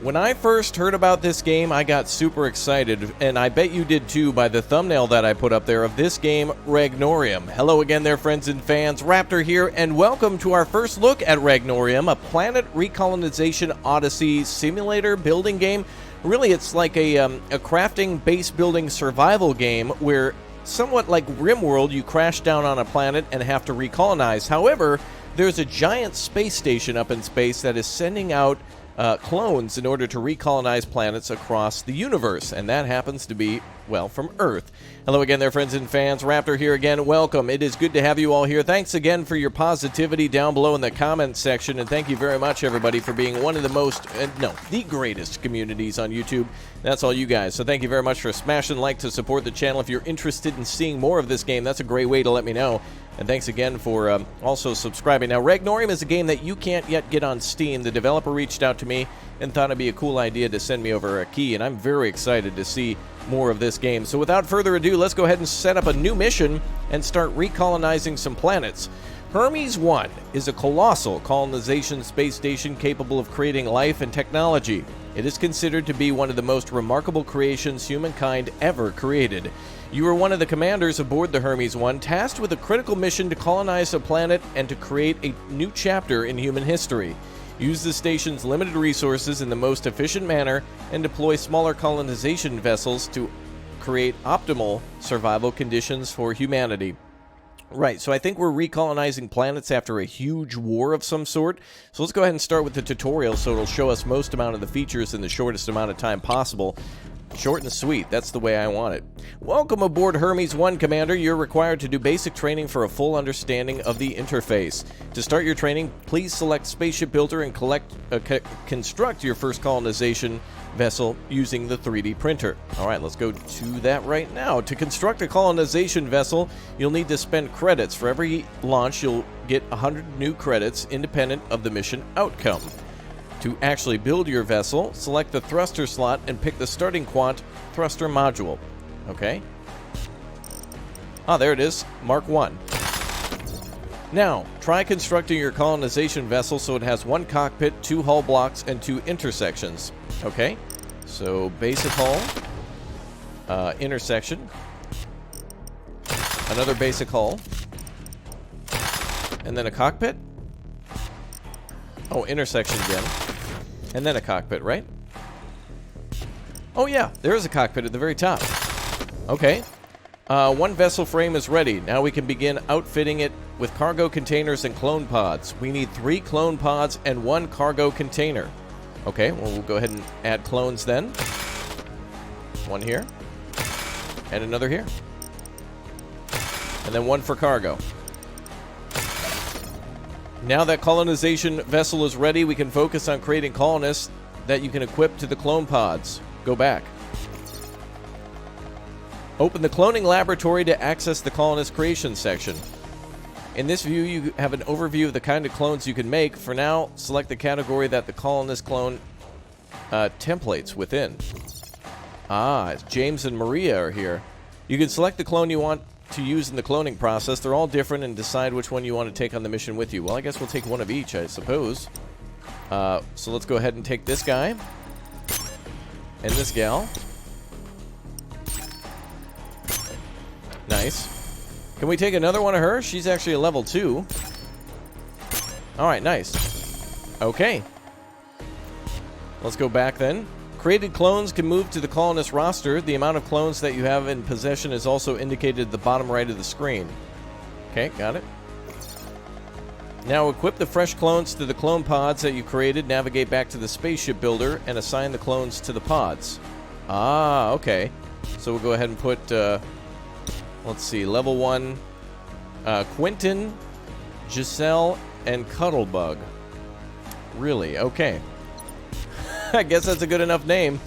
When I first heard about this game, I got super excited, and I bet you did too by the thumbnail that I put up there of this game, Ragnorium. Hello again there, friends and fans. Raptor here, and welcome to our first look at Ragnorium, a planet recolonization odyssey simulator building game. Really, it's like a crafting, base-building survival game where, somewhat like RimWorld, you crash down on a planet and have to recolonize. However, there's a giant space station up in space that is sending out clones in order to recolonize planets across the universe, and that happens to be, well, from Earth. Hello again there, friends and fans. Raptor here again. Welcome. It is good to have you all here. Thanks again for your positivity down below in the comments section, and thank you very much, everybody, for being one of the most, the greatest communities on YouTube. That's all you guys. So thank you very much for smashing like to support the channel. If you're interested in seeing more of this game, that's a great way to let me know. And thanks again for also subscribing. Now, Ragnorium is a game that you can't yet get on Steam. The developer reached out to me and thought it'd be a cool idea to send me over a key, and I'm very excited to see more of this game. So without further ado, let's go ahead and set up a new mission and start recolonizing some planets. Hermes 1 is a colossal colonization space station capable of creating life and technology. It is considered to be one of the most remarkable creations humankind ever created. You are one of the commanders aboard the Hermes 1, tasked with a critical mission to colonize a planet and to create a new chapter in human history. Use the station's limited resources in the most efficient manner and deploy smaller colonization vessels to create optimal survival conditions for humanity. Right, so I think we're recolonizing planets after a huge war of some sort. So let's go ahead and start with the tutorial so it'll show us most amount of the features in the shortest amount of time possible. Short and sweet, that's the way I want it. Welcome aboard Hermes 1, Commander. You're required to do basic training for a full understanding of the interface. To start your training, please select Spaceship Builder and construct your first colonization vessel using the 3D printer. Alright, let's go to that right now. To construct a colonization vessel, you'll need to spend credits. For every launch, you'll get 100 new credits independent of the mission outcome. To actually build your vessel, select the thruster slot and pick the starting quant thruster module. Okay. Ah, there it is. Mark 1. Now, try constructing your colonization vessel so it has one cockpit, 2 hull blocks, and 2 intersections. Okay. So, basic hull, intersection, another basic hull, and then a cockpit. Oh, intersection again. And then a cockpit, right? Oh yeah, there is a cockpit at the very top. Okay. One vessel frame is ready. Now we can begin outfitting it with cargo containers and clone pods. We need 3 clone pods and 1 cargo container. Okay, well, we'll go ahead and add clones then. 1 here. And another here. And then 1 for cargo. Now that colonization vessel is ready, we can focus on creating colonists that you can equip to the clone pods. Go back. Open the cloning laboratory to access the colonist creation section. In this view, you have an overview of the kind of clones you can make. For now, select the category that the colonist clone templates within. Ah, James and Maria are here. You can select the clone you want to use in the cloning process. They're all different, and decide which one you want to take on the mission with you. Well, I guess we'll take one of each, I suppose. So let's go ahead and take this guy and this gal. Nice. Can we take another one of her? She's actually a level 2. Alright, nice. Okay. Let's go back then. Created clones can move to the colonist roster. The amount of clones that you have in possession is also indicated at the bottom right of the screen. Okay, got it. Now equip the fresh clones to the clone pods that you created. Navigate back to the spaceship builder and assign the clones to the pods. Ah, okay. So we'll go ahead and put, let's see, level 1, Quentin, Giselle, and Cuttlebug. Really? Okay. I guess that's a good enough name.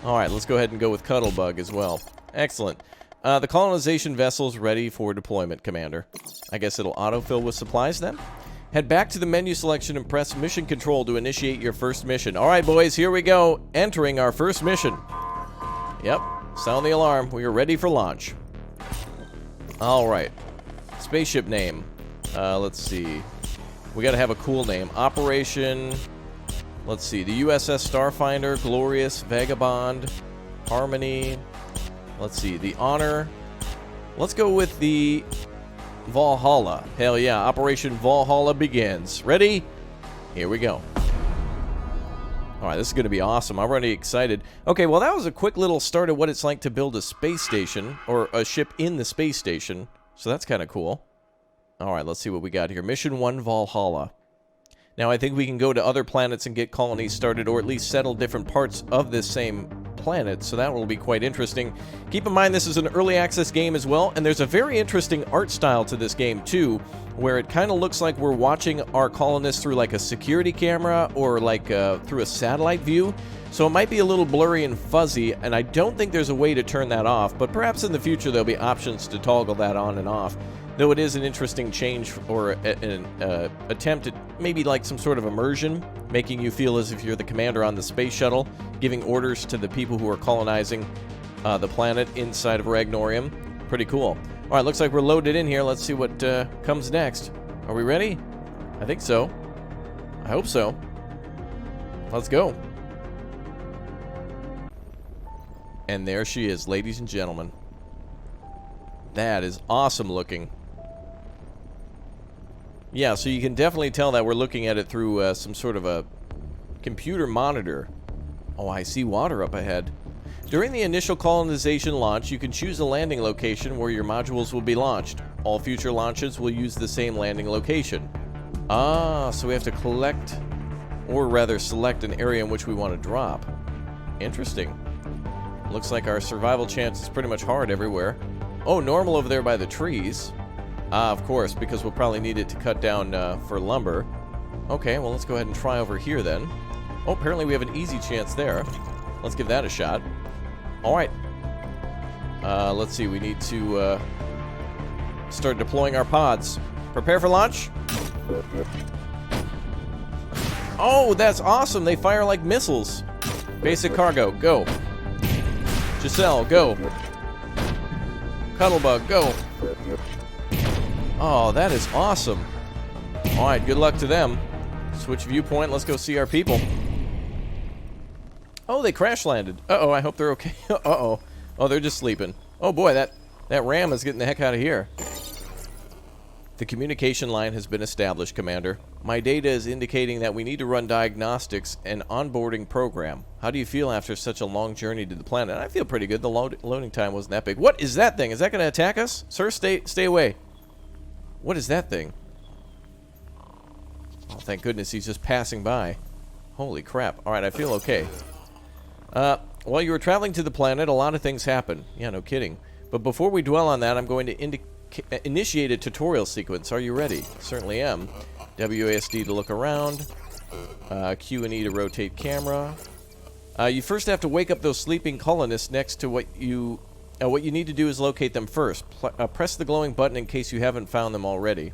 Alright, let's go ahead and go with Cuttlebug as well. Excellent. The colonization vessel's ready for deployment, Commander. I guess it'll autofill with supplies then? Head back to the menu selection and press Mission Control to initiate your first mission. Alright, boys, here we go. Entering our first mission. Yep, sound the alarm. We are ready for launch. Alright. Spaceship name. Let's see. We gotta have a cool name. Operation... Let's see, the USS Starfinder, Glorious, Vagabond, Harmony. Let's see, the Honor. Let's go with the Valhalla. Hell yeah, Operation Valhalla begins. Ready? Here we go. Alright, this is going to be awesome. I'm already excited. Okay, well that was a quick little start of what it's like to build a space station, or a ship in the space station. So that's kind of cool. Alright, let's see what we got here. Mission 1, Valhalla. Now, I think we can go to other planets and get colonies started, or at least settle different parts of this same planet, so that will be quite interesting. Keep in mind, this is an early access game as well, and there's a very interesting art style to this game, too, where it kind of looks like we're watching our colonists through, like, a security camera, or, like, through a satellite view. So it might be a little blurry and fuzzy, and I don't think there's a way to turn that off, but perhaps in the future there'll be options to toggle that on and off. Though it is an interesting change, or an attempt at maybe like some sort of immersion, making you feel as if you're the commander on the space shuttle, giving orders to the people who are colonizing the planet inside of Ragnorium. Pretty cool. Alright, looks like we're loaded in here. Let's see what comes next. Are we ready? I think so. I hope so. Let's go. And there she is, ladies and gentlemen. That is awesome looking. Yeah, so you can definitely tell that we're looking at it through some sort of a computer monitor. Oh, I see water up ahead. During the initial colonization launch, you can choose a landing location where your modules will be launched. All future launches will use the same landing location. Ah, so we have to collect, or rather select an area in which we want to drop. Interesting. Looks like our survival chance is pretty much hard everywhere. Oh, normal over there by the trees. Ah, of course, because we'll probably need it to cut down for lumber. Okay, well, let's go ahead and try over here then. Oh, apparently we have an easy chance there. Let's give that a shot. Alright. Let's see, we need to start deploying our pods. Prepare for launch. Oh, that's awesome! They fire like missiles. Basic cargo, go. Giselle, go. Cuddlebug, go. Oh, that is awesome. Alright, good luck to them. Switch viewpoint, let's go see our people. Oh, they crash landed. Uh-oh, I hope they're okay. Uh-oh. Oh, they're just sleeping. Oh boy, that ram is getting the heck out of here. The communication line has been established, Commander. My data is indicating that we need to run diagnostics and onboarding program. How do you feel after such a long journey to the planet? I feel pretty good. The loading time wasn't that big. What is that thing? Is that going to attack us? Sir, stay away. What is that thing? Oh, thank goodness he's just passing by. Holy crap. Alright, I feel okay. While you were traveling to the planet, a lot of things happen. Yeah, no kidding. But before we dwell on that, I'm going to initiate a tutorial sequence. Are you ready? Certainly am. WASD to look around. Q and E to rotate camera. You first have to wake up those sleeping colonists next to what you need to do is locate them first. Press the glowing button in case you haven't found them already.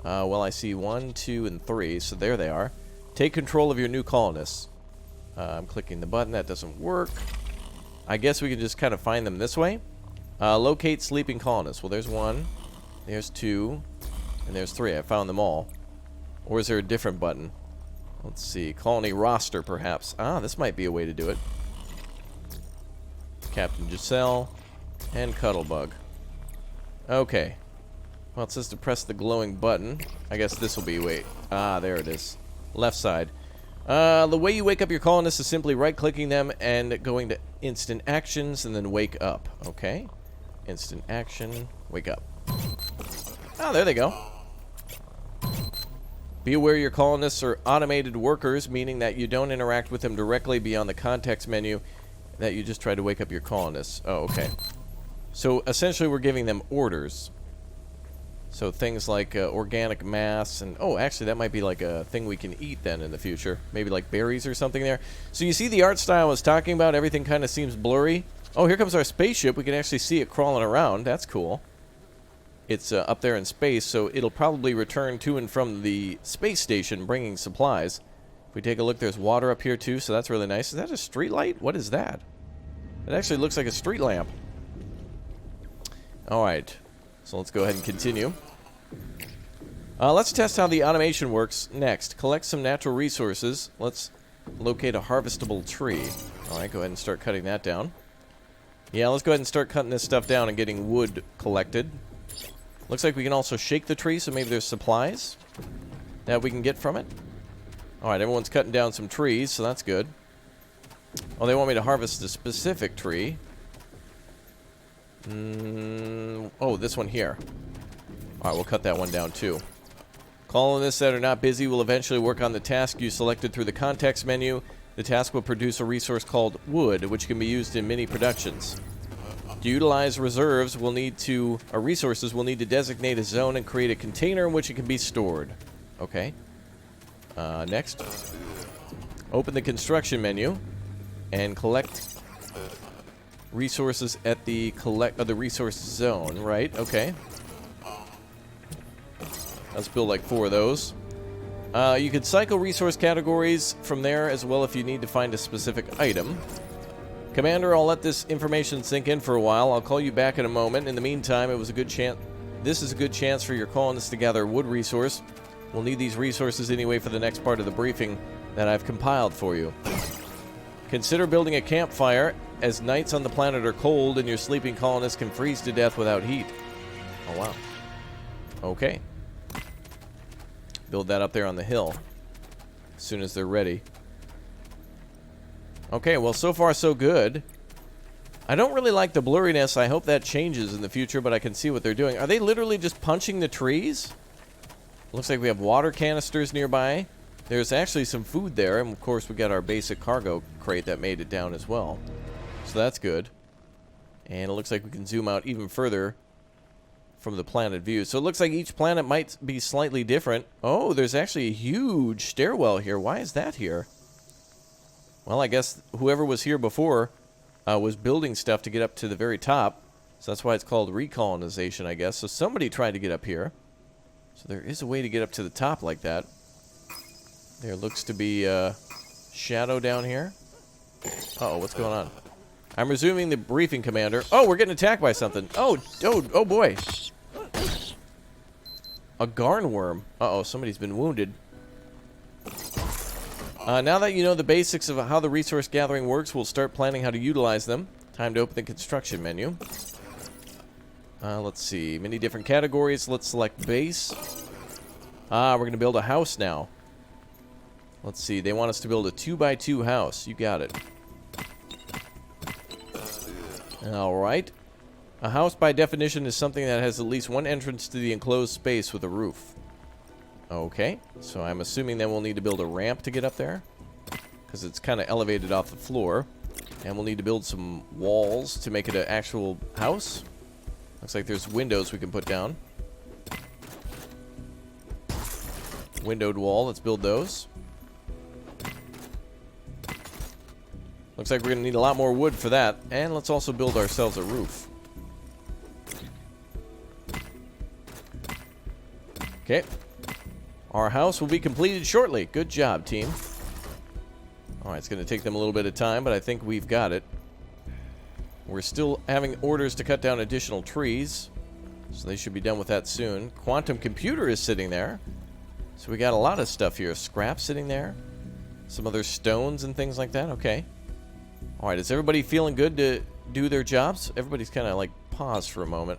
Well, I see 1, 2, and 3, so there they are. Take control of your new colonists. I'm clicking the button. That doesn't work. I guess we can just kind of find them this way. Locate sleeping colonists. Well, there's 1, there's 2, and there's 3. I found them all. Or is there a different button? Let's see. Colony roster, perhaps. Ah, this might be a way to do it. Captain Giselle and Cuddlebug. Okay. Well, it says to press the glowing button. I guess this will be wait. Ah, there it is. Left side. The way you wake up your colonists is simply right-clicking them and going to instant actions and then wake up. Okay. Instant action. Wake up. Oh, there they go. Be aware your colonists are automated workers, meaning that you don't interact with them directly beyond the context menu, that you just try to wake up your colonists. Oh, okay. So, essentially, we're giving them orders. So, things like organic mass, and... oh, actually, that might be like a thing we can eat then in the future. Maybe like berries or something there. So, you see the art style I was talking about? Everything kind of seems blurry. Oh, here comes our spaceship. We can actually see it crawling around. That's cool. It's up there in space, so it'll probably return to and from the space station bringing supplies. If we take a look, there's water up here too, so that's really nice. Is that a street light? What is that? It actually looks like a street lamp. Alright, so let's go ahead and continue. Let's test how the automation works next. Collect some natural resources. Let's Locate a harvestable tree. Alright, go ahead and start cutting that down. Yeah, let's go ahead and start cutting this stuff down and getting wood collected. Looks like we can also shake the tree, so maybe there's supplies that we can get from it. Alright, everyone's cutting down some trees, so that's good. Oh, they want me to harvest a specific tree. Oh, this one here. Alright, we'll cut that one down too. Colonists that are not busy will eventually work on the task you selected through the context menu. The task will produce a resource called wood, which can be used in many productions. To utilize reserves, resources, we'll need to designate a zone and create a container in which it can be stored. Okay. Next. Open the construction menu and collect resources at the resource zone, right? Okay. Let's build like 4 of those. You can cycle resource categories from there as well if you need to find a specific item. Commander, I'll let this information sink in for a while. I'll call you back in a moment. In the meantime, this is a good chance for your colonists to gather a wood resource. We'll need these resources anyway for the next part of the briefing that I've compiled for you. Consider building a campfire, as nights on the planet are cold and your sleeping colonists can freeze to death without heat. Oh, wow. Okay. Build that up there on the hill as soon as they're ready. Okay, well, so far so good. I don't really like the blurriness. I hope that changes in the future, but I can see what they're doing. Are they literally just punching the trees? Looks like we have water canisters nearby. There's actually some food there, and of course we got our basic cargo crate that made it down as well. So that's good. And it looks like we can zoom out even further from the planet view. So it looks like each planet might be slightly different. Oh, there's actually a huge stairwell here. Why is that here? Well, I guess whoever was here before was building stuff to get up to the very top. So that's why it's called recolonization, I guess. So somebody tried to get up here. So there is a way to get up to the top like that. There looks to be a shadow down here. Uh-oh, what's going on? I'm resuming the briefing, Commander. Oh, we're getting attacked by something. Oh boy. A gardenworm. Uh-oh, somebody's been wounded. Now that you know the basics of how the resource gathering works, we'll start planning how to utilize them. Time to open the construction menu. Let's see. Many different categories. Let's select base. We're going to build a house now. Let's see. They want us to build a 2x2 house. You got it. Alright. A house, by definition, is something that has at least one entrance to the enclosed space with a roof. Okay. So I'm assuming then we'll need to build a ramp to get up there, because it's kind of elevated off the floor. And we'll need to build some walls to make it an actual house. Looks like there's windows we can put down. Windowed wall. Let's build those. Looks like we're going to need a lot more wood for that. And let's also build ourselves a roof. Okay. Our house will be completed shortly. Good job, team. Alright, it's going to take them a little bit of time, but I think we've got it. We're still having orders to cut down additional trees, so they should be done with that soon. Quantum computer is sitting there. So we got a lot of stuff here. Scrap sitting there. Some other stones and things like that. Okay. Alright, is everybody feeling good to do their jobs? Everybody's kind of like paused for a moment.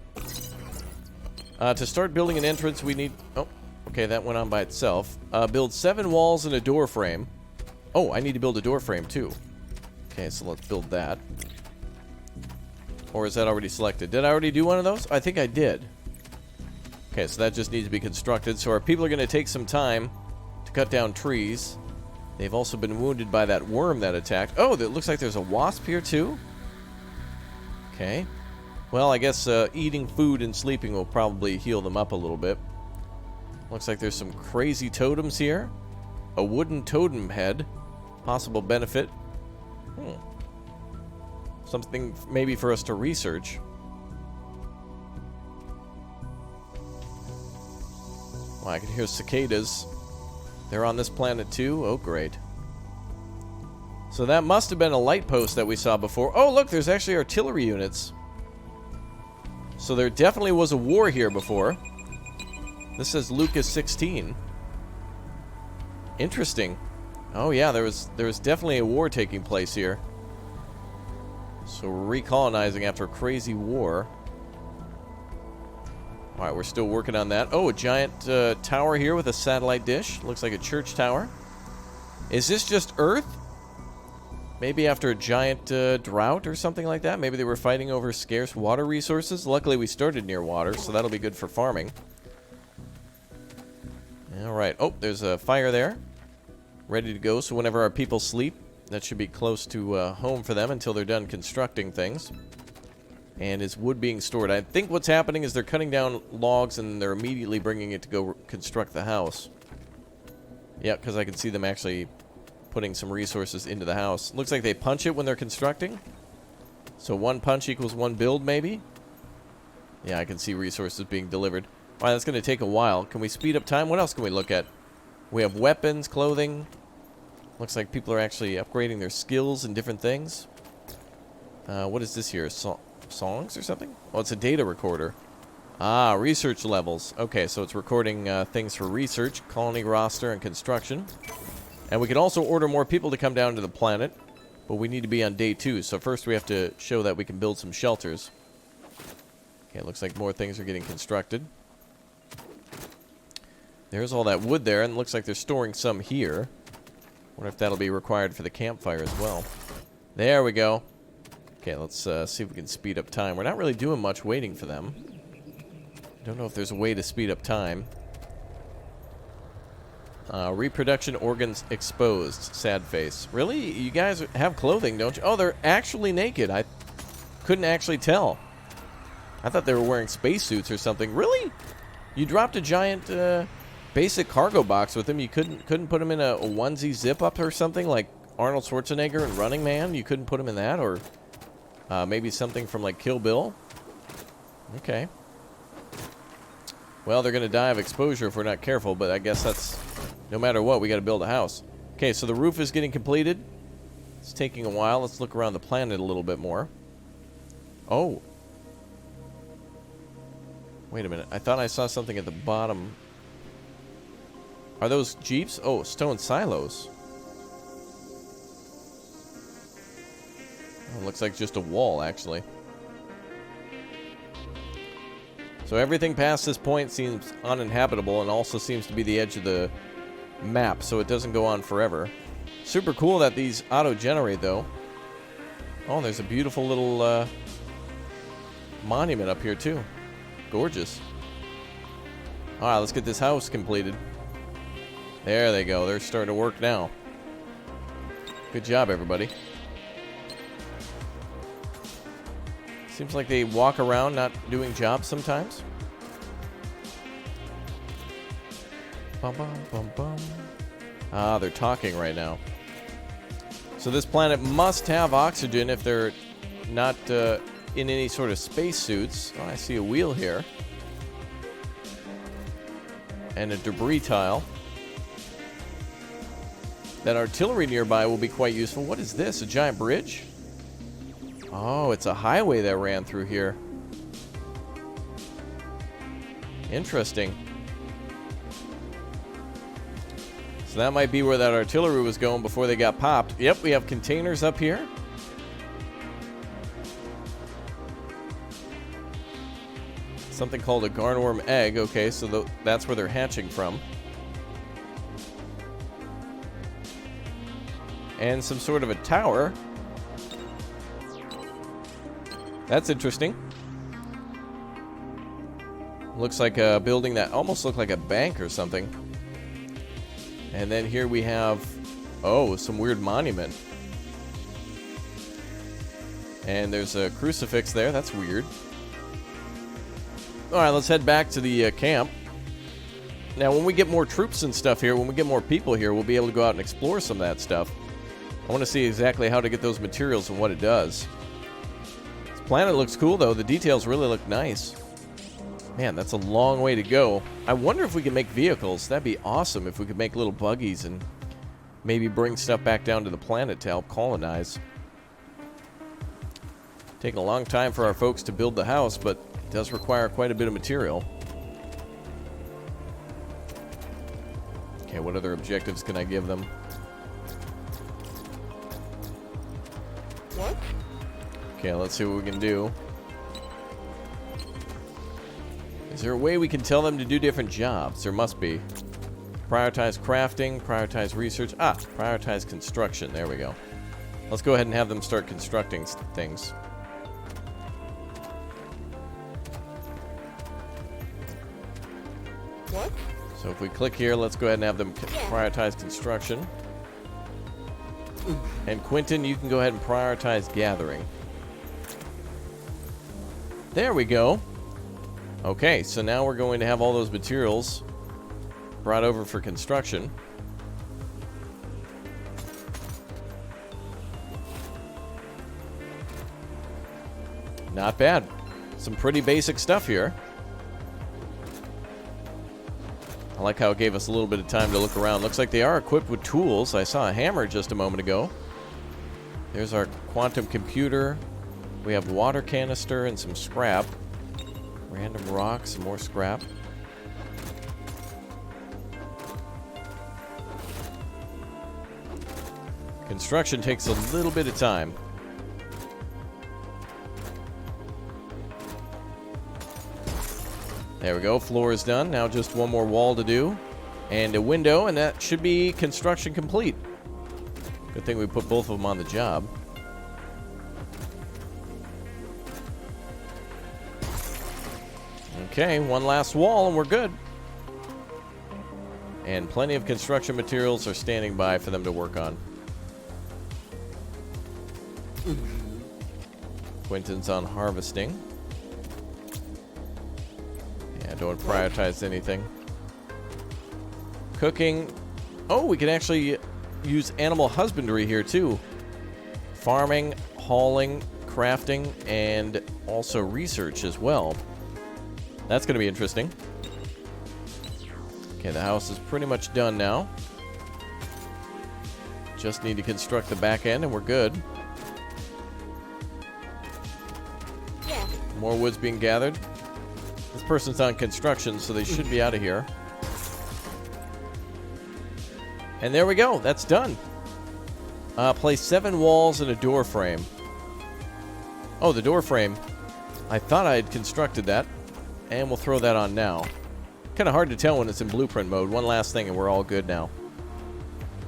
To start building an entrance, we need... Oh, okay, that went on by itself. Build 7 walls and a door frame. Oh, I need to build a door frame too. Okay, so let's build that. Or is that already selected? Did I already do one of those? I think I did. Okay, so that just needs to be constructed. So our people are going to take some time to cut down trees. They've also been wounded by that worm that attacked. Oh, it looks like there's a wasp here too. Okay. Well, I guess eating food and sleeping will probably heal them up a little bit. Looks like there's some crazy totems here. A wooden totem head. Possible benefit. Something maybe for us to research. Well, I can hear cicadas. They're on this planet too? Oh, great. So that must have been a light post that we saw before. Oh, look, there's actually artillery units. So there definitely was a war here before. This says Lucas 16. Interesting. Oh yeah, there was definitely a war taking place here. So we're recolonizing after a crazy war. Alright, we're still working on that. Oh, a giant tower here with a satellite dish. Looks like a church tower. Is this just Earth? Maybe after a giant drought or something like that? Maybe they were fighting over scarce water resources? Luckily we started near water, so that'll be good for farming. Alright, oh, there's a fire there. Ready to go, so whenever our people sleep, that should be close to home for them until they're done constructing things. And is wood being stored? I think what's happening is they're cutting down logs and they're immediately bringing it to go construct the house. Yeah, because I can see them actually putting some resources into the house. Looks like they punch it when they're constructing. So one punch equals one build, maybe? Yeah, I can see resources being delivered. Alright, that's going to take a while. Can we speed up time? What else can we look at? We have weapons, clothing. Looks like people are actually upgrading their skills and different things. What is this here? Songs or something? Oh, it's a data recorder. Ah, research levels. Okay, so it's recording things for research, colony roster, and construction. And we can also order more people to come down to the planet, but we need to be on day 2, so first we have to show that we can build some shelters. Okay, it looks like more things are getting constructed. There's all that wood there, and it looks like they're storing some here. Wonder if that'll be required for the campfire as well. There we go. Okay, let's see if we can speed up time. We're not really doing much waiting for them. Don't know if there's a way to speed up time. Reproduction organs exposed. Sad face. Really? You guys have clothing, don't you? Oh, they're actually naked. I couldn't actually tell. I thought they were wearing spacesuits or something. Really? You dropped a giant basic cargo box with them. You couldn't put them in a onesie zip-up or something like Arnold Schwarzenegger and Running Man? You couldn't put them in that? Or maybe something from like Kill Bill? Okay. Well, they're going to die of exposure if we're not careful, but I guess that's... No matter what, we got to build a house. Okay, so the roof is getting completed. It's taking a while. Let's look around the planet a little bit more. Oh. Wait a minute. I thought I saw something at the bottom. Are those jeeps? Oh, stone silos. Oh, looks like just a wall, actually. So everything past this point seems uninhabitable and also seems to be the edge of the map, so it doesn't go on forever. Super cool that these auto-generate, though. Oh, there's a beautiful little monument up here, too. Gorgeous. Alright, let's get this house completed. There they go. They're starting to work now. Good job, everybody. Seems like they walk around not doing jobs sometimes. Bum, bum, bum, bum. Ah, they're talking right now. So this planet must have oxygen if they're not in any sort of spacesuits. Oh, I see a wheel here. And a debris tile. That artillery nearby will be quite useful. What is this? A giant bridge? Oh, it's a highway that ran through here. Interesting. So that might be where that artillery was going before they got popped. Yep, we have containers up here. Something called a Gardenworm Egg. Okay, so that's where they're hatching from. And some sort of a tower. That's interesting. Looks like a building that almost looked like a bank or something. And then here we have, oh, some weird monument. And there's a crucifix there. That's weird. All right, let's head back to the camp. Now, when we get more troops and stuff here, when we get more people here, we'll be able to go out and explore some of that stuff. I want to see exactly how to get those materials and what it does. This planet looks cool, though. The details really look nice. Man, that's a long way to go. I wonder if we can make vehicles. That'd be awesome if we could make little buggies and maybe bring stuff back down to the planet to help colonize. Take a long time for our folks to build the house, but it does require quite a bit of material. Okay, what other objectives can I give them? Okay, let's see what we can do. Is there a way we can tell them to do different jobs? There must be. Prioritize crafting, prioritize research. Ah, prioritize construction. There we go. Let's go ahead and have them start constructing things. What? So if we click here, let's go ahead and have them prioritize construction. And Quentin, you can go ahead and prioritize gathering. There we go. Okay, so now we're going to have all those materials brought over for construction. Not bad. Some pretty basic stuff here. I like how it gave us a little bit of time to look around. Looks like they are equipped with tools. I saw a hammer just a moment ago. There's our quantum computer. We have water canister and some scrap. Random rocks, some more scrap. Construction takes a little bit of time. There we go, floor is done. Now just one more wall to do. And a window, and that should be construction complete. Good thing we put both of them on the job. Okay, one last wall and we're good. And plenty of construction materials are standing by for them to work on. Quentin's on harvesting. Yeah, don't prioritize anything. Cooking. Oh, we can actually use animal husbandry here too. Farming, hauling, crafting, and also research as well. That's going to be interesting. Okay, the house is pretty much done now. Just need to construct the back end and we're good. Yeah. More wood's being gathered. This person's on construction, so they should be out of here. And there we go. That's done. Place 7 walls and a door frame. Oh, the door frame. I thought I had constructed that. And we'll throw that on now. Kind of hard to tell when it's in blueprint mode. One last thing and we're all good now.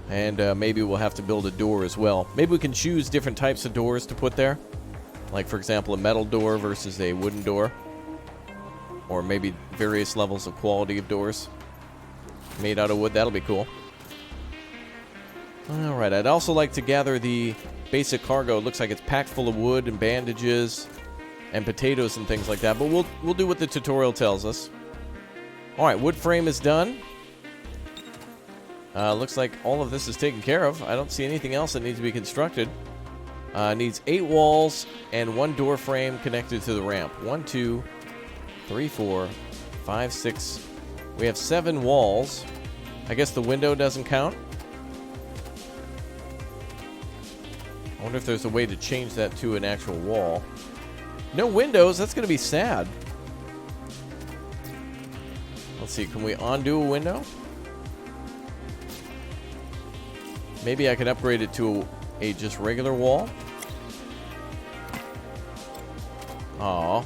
And maybe we'll have to build a door as well. Maybe we can choose different types of doors to put there. Like, for example, a metal door versus a wooden door. Or maybe various levels of quality of doors made out of wood. That'll be cool. Alright, I'd also like to gather the basic cargo. It looks like it's packed full of wood and bandages and potatoes and things like that, but we'll do what the tutorial tells us. Alright, wood frame is done. Looks like all of this is taken care of. I don't see anything else that needs to be constructed. Needs 8 walls and 1 door frame connected to the ramp. 1, 2, 3, 4, 5, 6. We have 7 walls. I guess the window doesn't count. I wonder if there's a way to change that to an actual wall. No windows, that's going to be sad. Let's see, can we undo a window? Maybe I could upgrade it to a just regular wall. Aw.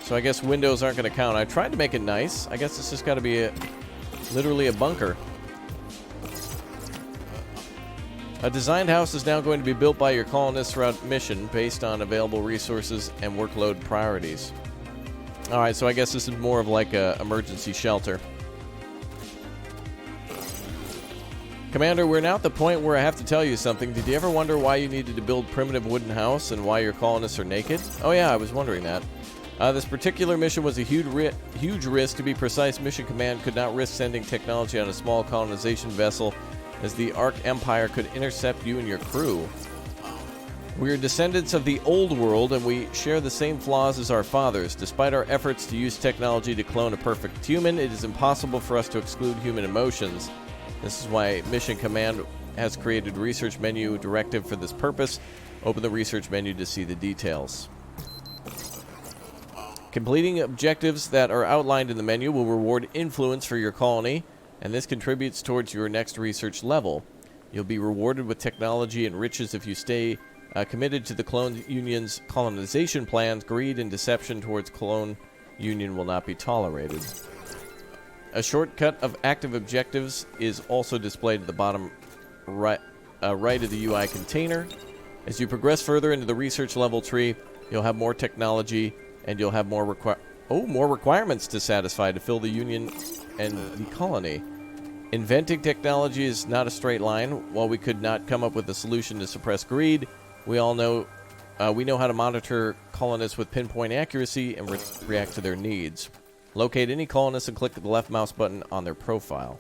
So I guess windows aren't going to count. I tried to make it nice. I guess it's just got to be literally a bunker. A designed house is now going to be built by your colonists throughout mission based on available resources and workload priorities. Alright, so I guess this is more of like a emergency shelter. Commander, we're now at the point where I have to tell you something. Did you ever wonder why you needed to build primitive wooden house and why your colonists are naked? Oh yeah, I was wondering that. This particular mission was a huge risk. To be precise, Mission Command could not risk sending technology on a small colonization vessel, as the Ark Empire could intercept you and your crew. We are descendants of the old world, and we share the same flaws as our fathers. Despite our efforts to use technology to clone a perfect human, it is impossible for us to exclude human emotions. This is why Mission Command has created Research Menu Directive for this purpose. Open the research menu to see the details. Completing objectives that are outlined in the menu will reward influence for your colony, and this contributes towards your next research level. You'll be rewarded with technology and riches if you stay Committed to the Clone Union's colonization plans, greed and deception towards Clone Union will not be tolerated. A shortcut of active objectives is also displayed at the bottom right of the UI container. As you progress further into the research level tree, you'll have more technology and you'll have more requirements to satisfy to fill the Union and the colony. Inventing technology is not a straight line. While we could not come up with a solution to suppress greed, we know how to monitor colonists with pinpoint accuracy and react to their needs. Locate any colonists and click the left mouse button on their profile.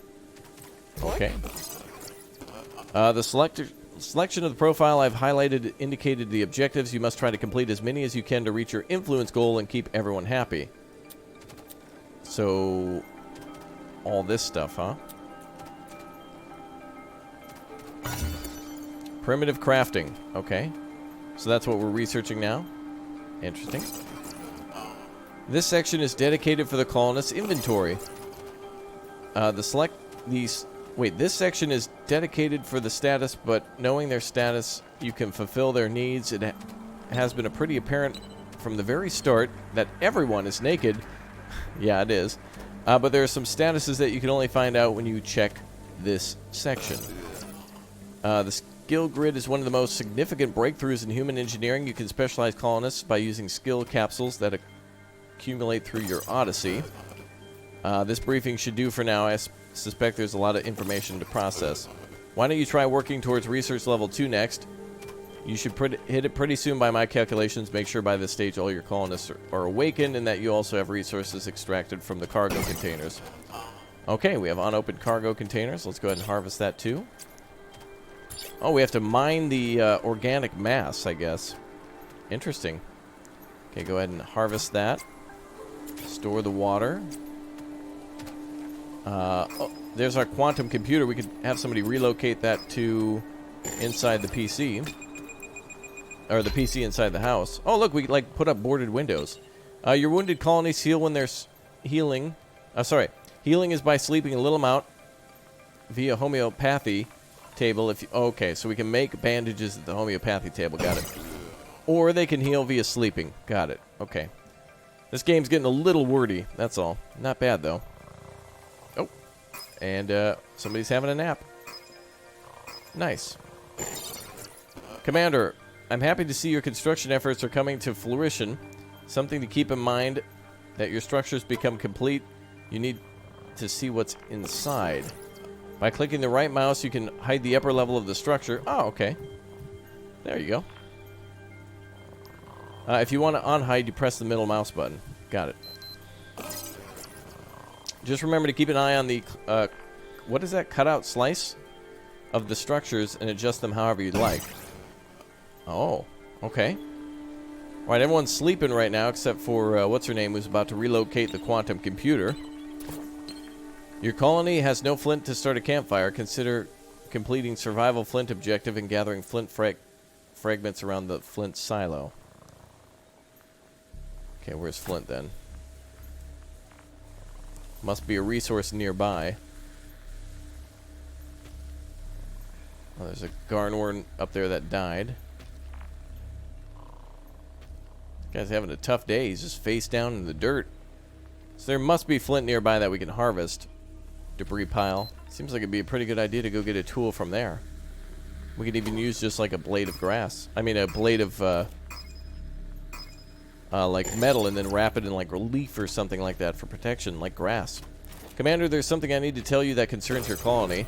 Okay. The selection of the profile I've highlighted indicated the objectives. You must try to complete as many as you can to reach your influence goal and keep everyone happy. So, all this stuff, huh? Primitive crafting. Okay. So that's what we're researching now. Interesting. This section is dedicated for the colonists' inventory. This section is dedicated for the status, but knowing their status, you can fulfill their needs. It has been pretty apparent from the very start that everyone is naked. Yeah, it is. But there are some statuses that you can only find out when you check this section. The skill grid is one of the most significant breakthroughs in human engineering. You can specialize colonists by using skill capsules that accumulate through your odyssey. This briefing should do for now. I suspect there's a lot of information to process. Why don't you try working towards research level 2 next? You should hit it pretty soon by my calculations. Make sure by this stage all your colonists are awakened and that you also have resources extracted from the cargo containers. Okay, we have unopened cargo containers. Let's go ahead and harvest that too. Oh, we have to mine the organic mass, I guess. Interesting. Okay, go ahead and harvest that. Store the water. Oh, there's our quantum computer. We could have somebody relocate that to inside the PC. Or the PC inside the house. Oh, look, we like put up boarded windows. Your wounded colonies heal when they're healing. Healing is by sleeping a little amount via homeopathy table. Okay, so we can make bandages at the homeopathy table. Got it. Or they can heal via sleeping. Got it. Okay. This game's getting a little wordy. That's all. Not bad, though. Oh. And somebody's having a nap. Nice. Commander, I'm happy to see your construction efforts are coming to fruition. Something to keep in mind that your structures become complete. You need to see what's inside. By clicking the right mouse, you can hide the upper level of the structure. Oh, okay. There you go. If you want to unhide, you press the middle mouse button. Got it. Just remember to keep an eye on the, what is that, cutout slice of the structures and adjust them however you'd like. Oh, okay. All right, everyone's sleeping right now except for, what's her name, who's about to relocate the quantum computer. Your colony has no flint to start a campfire. Consider completing survival flint objective and gathering flint fragments around the flint silo. Okay, where's flint then? Must be a resource nearby. Oh, there's a Gardenworm up there that died. This guy's having a tough day. He's just face down in the dirt. So there must be flint nearby that we can harvest. Debris pile. Seems like it'd be a pretty good idea to go get a tool from there. We could even use just like a blade of grass. I mean, a blade of like metal, and then wrap it in like a leaf or something like that for protection, like grass. Commander, there's something I need to tell you that concerns your colony.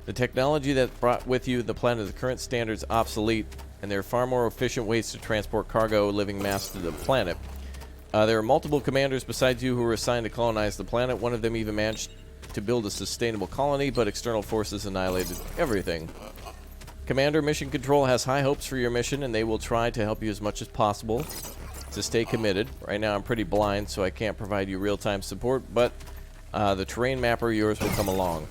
The technology that brought with you the planet, the current standards, obsolete, and there are far more efficient ways to transport cargo living mass to the planet. There are multiple commanders besides you who were assigned to colonize the planet. One of them even managed to build a sustainable colony, but external forces annihilated everything. Commander, Mission Control has high hopes for your mission, and they will try to help you as much as possible to stay committed. Right now I'm pretty blind, so I can't provide you real-time support, but the terrain mapper yours will come along.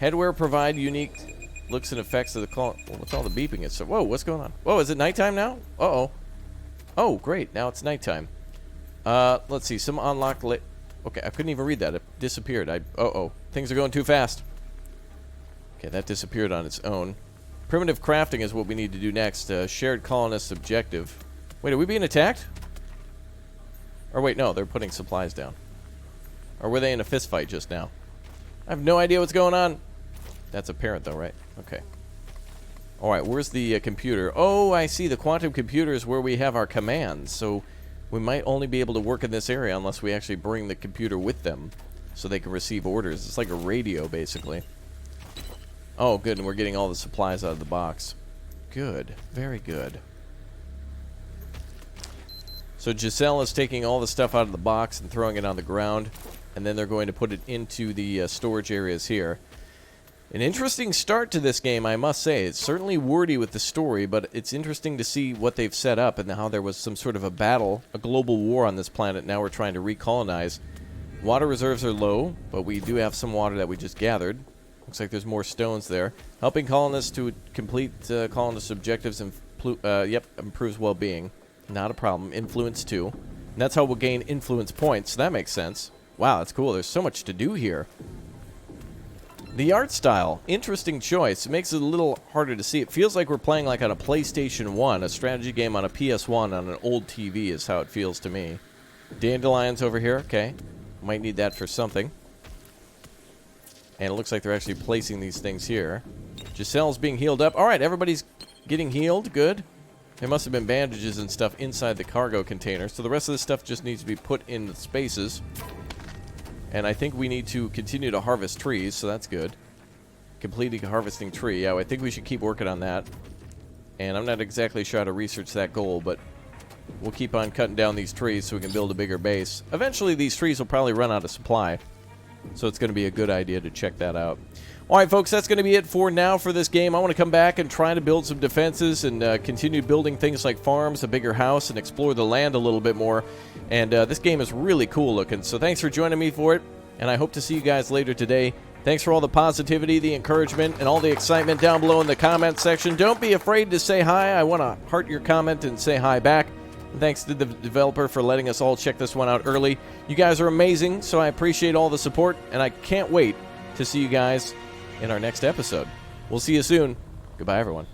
Headwear provide unique looks and effects of the colony. Well, what's all the beeping? It's whoa, what's going on? Whoa, is it nighttime now? Uh-oh. Oh, great, now it's nighttime. Let's see, some unlocked okay, I couldn't even read that. It disappeared. Uh-oh. Things are going too fast. Okay, that disappeared on its own. Primitive crafting is what we need to do next. Shared colonist objective. Wait, are we being attacked? Or wait, no, they're putting supplies down. Or were they in a fist fight just now? I have no idea what's going on. That's apparent though, right? Okay. Alright, where's the computer? Oh, I see. The quantum computer is where we have our commands. So we might only be able to work in this area unless we actually bring the computer with them so they can receive orders. It's like a radio, basically. Oh, good, and we're getting all the supplies out of the box. Good. Very good. So Giselle is taking all the stuff out of the box and throwing it on the ground, and then they're going to put it into the storage areas here. An interesting start to this game, I must say. It's certainly wordy with the story, but it's interesting to see what they've set up and how there was some sort of a battle, a global war on this planet. Now we're trying to recolonize. Water reserves are low, but we do have some water that we just gathered. Looks like there's more stones there. Helping colonists to complete colonist objectives and improves well-being. Not a problem. Influence too. And that's how we'll gain influence points. So that makes sense. Wow, that's cool. There's so much to do here. The art style, interesting choice. It makes it a little harder to see. It feels like we're playing like on a PlayStation 1, a strategy game on a PS1 on an old TV is how it feels to me. Dandelions over here. Okay. Might need that for something. And it looks like they're actually placing these things here. Giselle's being healed up. All right, everybody's getting healed. Good. There must have been bandages and stuff inside the cargo container. So the rest of this stuff just needs to be put in the spaces. And I think we need to continue to harvest trees, so that's good. Completing a harvesting tree. Yeah, I think we should keep working on that. And I'm not exactly sure how to research that goal, but we'll keep on cutting down these trees so we can build a bigger base. Eventually, these trees will probably run out of supply. So it's going to be a good idea to check that out. Alright folks, that's going to be it for now for this game. I want to come back and try to build some defenses and continue building things like farms, a bigger house, and explore the land a little bit more. And this game is really cool looking, so thanks for joining me for it. And I hope to see you guys later today. Thanks for all the positivity, the encouragement, and all the excitement down below in the comment section. Don't be afraid to say hi. I want to heart your comment and say hi back. Thanks to the developer for letting us all check this one out early. You guys are amazing, so I appreciate all the support, and I can't wait to see you guys in our next episode. We'll see you soon. Goodbye, everyone.